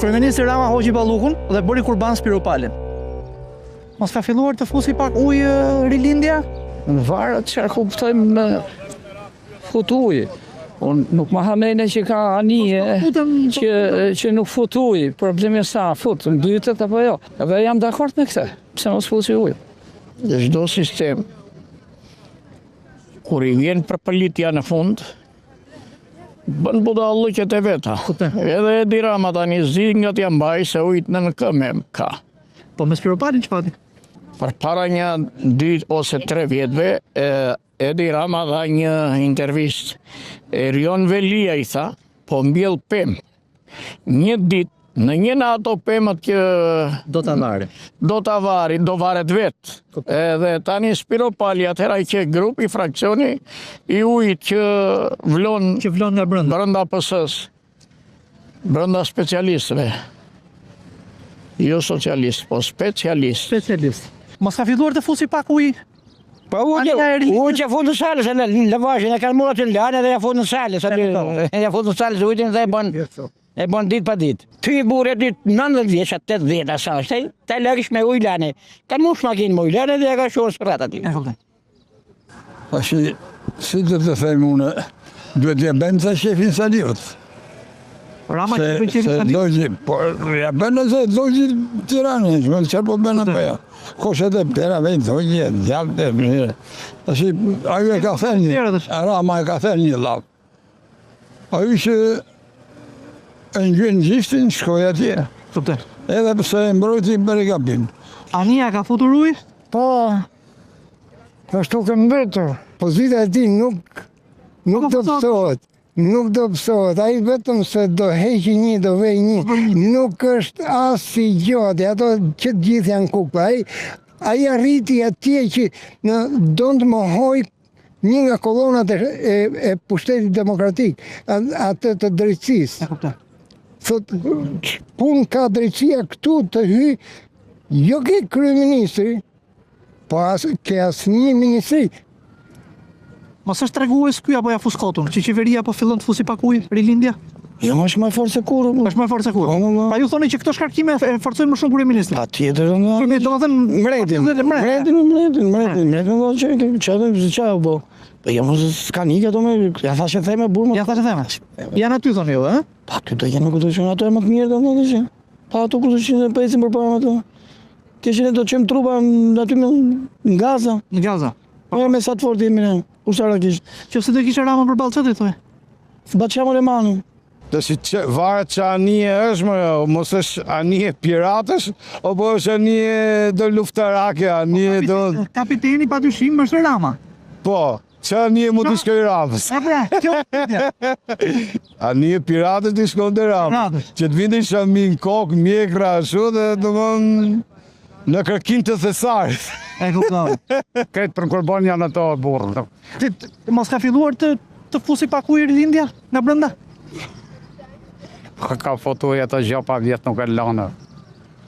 Kryeministri Rama hoqi ballukun dhe bëri kurban Spiropalin. Mos ka filluar të fusi pak ujë rilindja? Në varet çfarë kuptojmë me fut ujë. Unë nuk ma hamene që ka anije që nuk fut ujë, problemi sa fut, mbytet apo jo. Edhe jam dakord me këtë, pse mos fusi ujë. Dhe çdo sistem, kur i vjen për politia në fund, bën budallëqet e veta. Edhe Edi Rama tani zi nga t'ja mbaj se ujtë në këmem ka. Po me Spiropalin që pati? Për para një 2 ose 3 vjetëve, Edi Rama dha një intervist. Erion Velia i tha, po mbjell pemë. Një ditë, në një në ato pemët që Do ta varet vetë. Edhe tani Spiropali atëhera i që grupi, fraksioni, i ujit që vlon nga brenda PS-s, brenda specialistëve. Jo socialist, po specialist. Mos ka filluar të fusi pak ujë? Po ujë që fund në salës, në lavazhin, e kanë murat të lanë dhe ja fund në salës, ujtin dhe e bën ditë pa ditë. Ty i burë ditë 90 vjeç, 80 asa është, ta lërish me ujë lane. Kanë mush makinë me ujë lane dhe ja ka shorë sërat aty. Si të them unë, duhet ja bëjmë sa shefin Saliut. Rama që bëjnë qefin Saliut? Po, ja bëjnë se dojgji Tiranës, me qërë po bëjnë apo ja. Koshet e pera vejnë dojgji, gjallë të mire. Tashi, ajo e ka thënë një, Rama e ka thënë një lavë. Ajo që e njënë gjiftin, shkoj atje. Edhe pëse e mbrojti për e gabim. Ania ka futur ujë? Po, ashtu ke mbetur. Pozita e ti nuk do pësohet. Nuk do pësohet. Ai vetëm se do heqi një, do vej një. Nuk është as si gjote, ato që gjithë janë kukla. Ai arriti atje që do të mohoj një nga kolonat e pushtetit demokratik, atë të drejtësisë. Thot, pun ka drejtësia këtu të hy, jo ke kryeministri, po ke asnjë ministri. Mos është tregues ky apo ja fus kotun, që qeveria po fillon të fusi pak ujë rilindja? Jo, më është më fort se kur. Është më fort se kur. Pa ju thoni që këto shkarkime e forcojnë më shumë kryeministrin. Patjetër, domethënë mbretin, çfarë po. Po jam s'ka nikë ato me, ja thashë theme burë. Ja thashë theme. Janë aty thonë ju, ë? Pa aty do janë këto që ato më të mirë domethënë. Pa ato kur të pesin përpara ato. Kishin do të çojmë trupa aty në Gaza. Në Gaza. Po me sa të fortë jemi ne. Ushtara kish. Qofse do kishte Rama përballë çfarë thonë? Baçamo le manu. Do si varet që anije është, mos është anije piratës, apo është anije do luftarake, anije do... Kapiteni pa dyshim është Rama. Po, që anije mu të shkoj Ramës. Anije piratës të shkoj të Ramës. Që të vindin shamin kokë, mjekra, ashu dhe të mënë në kërkim të thesarit. E kuptoj. Këtë për kurban janë ato burë. Mos ka filluar të fusi pak ujë rilindja nga brenda? Ka fotoja të gjapa vjetë nuk e lanë.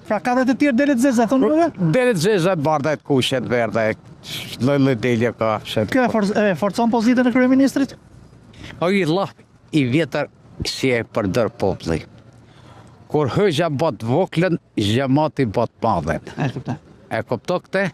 Pra ka dhe të tjerë delet zeza, thonë rrëve? Delet zeza, barda e të kushet, verda e lëllë delje ka. Kjo e forcon pozitën e kryeministrit? O i lap i vjetër si e përdër populli. Kur hëgja bot voklën, gjemati bot madhen. E kuptoj. E kupto këte?